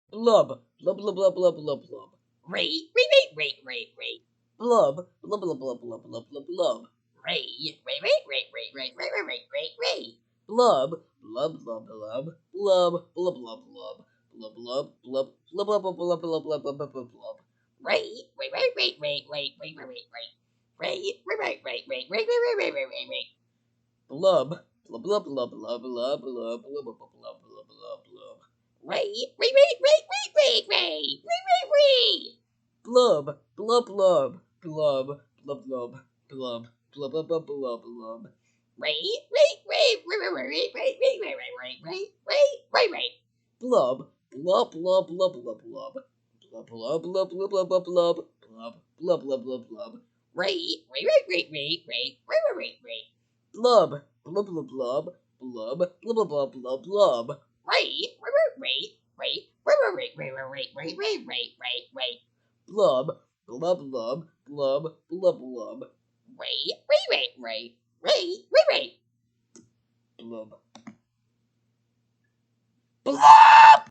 Blub, blub, blub, blub, blub, blub, blub. Ray. Blub, blub, blub, blub, blub, blub, blub, blub. Ray. Blub, blub, blub, blub, blub, blub, blub, blub, blub, blub, blub, blub, blub, blub, blub, blub, blub, blub, blub, blub. Ray. Blub, blub, blub, blub, blub, blub, blub, blub, blub, blub, blub, blub, blub. Ray. Blub, blub, blub, blub, blub, blub, blub, blub, blub, blub, blub, blub. Blub, blub, blub, blub, blub, blub. Blub, blub, blub, blub, blub, blub, blub. Blub, blub, blub, blub. Blub, blub, blub, blub, blub, blub, blub, blub, blub. Blub, blub, blub, blub, blub, blub. Blub. Blub!